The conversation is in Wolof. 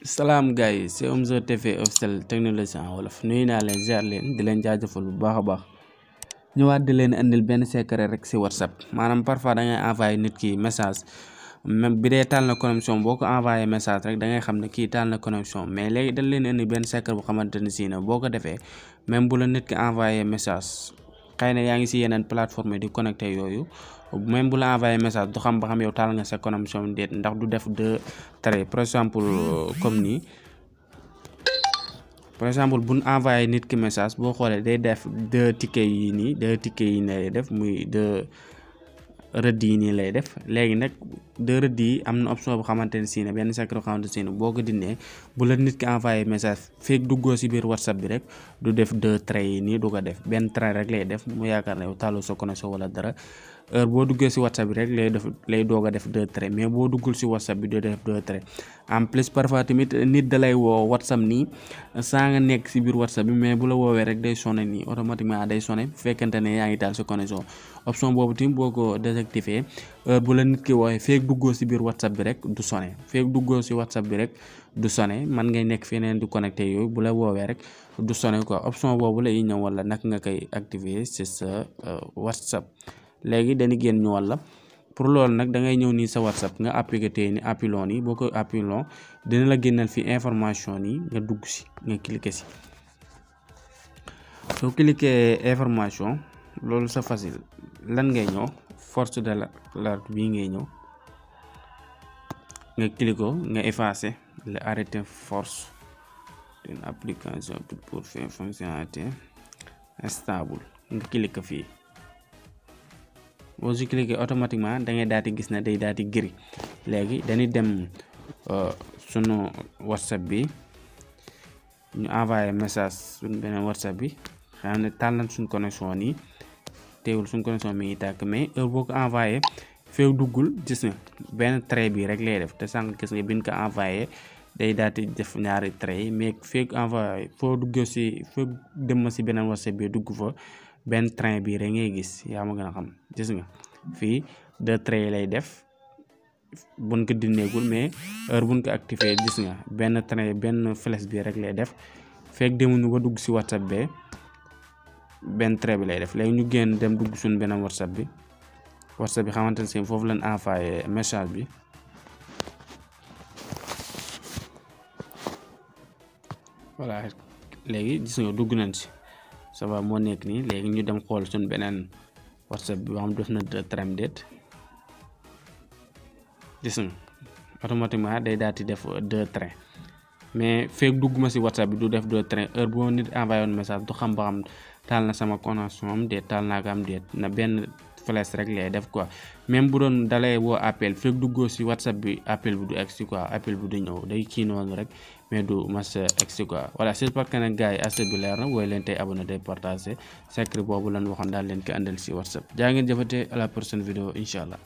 salaam gars yi c'est Omzo TV officiel technologie en wolof nuyu naa leen ziar leen di leen jaajëfal bu baax a baax ñëwaat di leen andil benn secret rek si WhatsApp maanaam parfois da ngay envoyé nit ki message même bi dee taal na connexion boo ko envoyé message rek da ngay xam ne kii taal na connexion mais léegi dañ leen indi benn secret bu xamante ne si ne boo ko defee même bu la nit ki envoyé message xëy na yaa ngi si yeneen plateforme yi di connecté yooyu même bu la envoyé message du xam ba xam yow taal nga sa connexion déet ndax du def deux traits par exemple comme nii par exemple bu ñu envoyé nit ki message boo xoolee day def deux tickets yi nii deux tickets yi lay def muy deux rëdd yi nii lay def léegi nag deux rëdd yi am na option bu xamante ne si ne benn secret bu xamante ne si ne boo ko dindee bu la nit ki envoyé message fekk duggoo si biir WhatsApp bi rek du def deux traits yi nii du ko def benn trait rek lay def mu yaakaar ne yow taaloo sa connexion wala dara heure boo duggee si WhatsApp bi rek lay doog a def deux traits mais boo duggul si WhatsApp bi du def deux traits en plus parfois tamit nit da lay woo WhatsApp nii saa nga nekk si biir WhatsApp bi mais bu la woowee rek day sonné nii automatiquement day sonné bu fekkente ne yaa ngi taal sa connexion option boobu tamit boo ko désactivé heure bu la nit ki woowee feeg duggoo si biir WhatsApp bi rek du sonné feeg duggoo si WhatsApp bi rek du sonné man ngay nekk feneen du connecté yooyu bu la woowee rek du sonné quoi option boobu lay ñëw wala naka nga koy activer si sa WhatsApp. léegi dañuy génn ñu walla pour loolu nag da ngay ñëw nii sa WhatsApp nga appliqué tey ni appilon yi boo ko appilon dina la génnal fi information yi nga dugg si nga cliqué si soo cliqué information loolu c'est facile lan ngay ñëw force de l'alerte bii ngay ñëw nga cliqué ko nga effacé le arrêté force d'une application pour faire fonctionnalité stable nga cliqué fii boo si cliquer automatiquement da ngay daal di gis ne day daal di gris léegi dañuy dem sunu WhatsApp bi ñu envoyé message suñu beneen WhatsApp bi xam ne taal nañ suñu connexion nii teewul suñu connexion mi ngi tàkk mais heure boo ko envoyé feew duggul gis nga benn trait bi rek lay def te sànq gis nga biñ ko envoyé day daal di def ñaari trait yi mais feeg envoyé foo duggee si feeg dem ma si beneen WhatsApp bi dugg fa benn train bii rek ngay gis yaa ma gën a xam gis nga fii deux traits lay def buñ ko dindeegul mais heure buñ ko activé gis nga benn train benn flèche bi rek lay def fekk demuñu ba dugg si WhatsApp be benn trait bi lay def léegi ñu génn dem dugg suñu beneen WhatsApp bi xamante ne si foofu lañ envoyé message bi voilà léegi gis nga dugg nañ si ça va moo nekk nii léegi ñu dem xool suñu beneen WhatsApp bi xam def na deux traits déet gis nga automatiquement day daal di def deux traits mais feeg dugg ma si WhatsApp bi du def deux traits heure boo nit envoyé woon message du xam ba xam taal na sama connexion am déet taal naa ko am déet na benn flèche rek lay def quoi même bu doon dalay woo appel feeg duggoo si WhatsApp bi appel bi du egsi quoi appel bi du ñëw day kii noonu rek mais du mas egsi quoi voilà j'espère que nag gars yi affaire bi leer na wooy leen tey abonné tey partagé secret boobu lan waxoon daal leen ko andal si WhatsApp jaa ngeen jëfate à la prochaine vidéo incha allah.